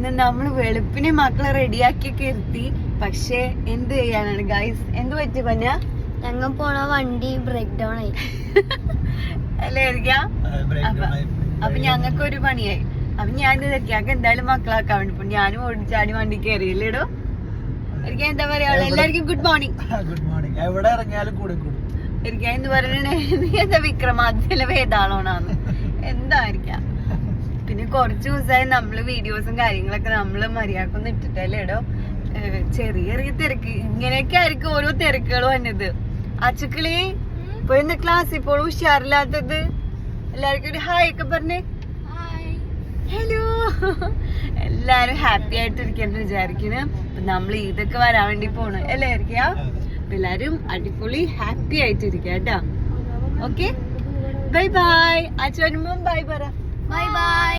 ഇന്ന് നമ്മള് വെളുപ്പിനെ മക്കളെ റെഡിയാക്കിയൊക്കെ ഇരുത്തി. പക്ഷെ എന്ത് ചെയ്യാനാണ് ഗൈസ്? എന്ത് പറ്റി പഞ്ഞ? ഞങ്ങൾ പോണ വണ്ടി ബ്രേക്ക് ഡൗൺ ആയി അല്ലേ ഇരിക്കാം. അപ്പൊ ഞങ്ങൾക്ക് ഒരു പണിയായി. അപ്പൊ ഞാൻ ഇതൊക്കെ എന്തായാലും മക്കളാക്കാൻ വേണ്ടി ഇപ്പൊ ഞാനും ഓടിച്ചാടി വണ്ടി കയറിയില്ലേടോ. എനിക്ക് എന്താ പറയാ, എല്ലാവർക്കും ഗുഡ് മോർണിംഗ്. Good morning. എവിടെ ഇറങ്ങിയാലും കൂടെ കൂടും. എനിക്ക് എന്ത് പറയണേ, നീ എന്താ വിക്രമാദിത്യയിലെ വേതാളോണാന്ന് എന്തായിരിക്കാം. പിന്നെ കുറച്ച് ദിവസമായി നമ്മള് വീഡിയോസും കാര്യങ്ങളൊക്കെ നമ്മള് മര്യാദക്കൊന്നും ഇട്ടിട്ടല്ലേടോ. ചെറിയ ചെറിയ തിരക്ക് ഇങ്ങനെയൊക്കെ ആയിരിക്കും ഓരോ തിരക്കുകളും വന്നത്. അച്ചുക്കളി ഇപ്പൊ ഇന്ന് ക്ലാസ് ഇപ്പോൾ ഉഷാറില്ലാത്തത്? എല്ലാവർക്കും ഒരു ഹായ് ഒക്കെ പറഞ്ഞേ. ഹലോ. എല്ലാരും ഹാപ്പി ആയിട്ടിരിക്കാന്ന് വിചാരിക്കണ്. നമ്മൾ ഇതൊക്കെ വരാൻ വേണ്ടി പോണ് അല്ലേ ഇരിക്കാ. എല്ലാരും അടിപൊളി ഹാപ്പി ആയിട്ടിരിക്കുക കേട്ടോ. Okay, bye bye. അച്ഛനും ബൈ പറ. Bye bye.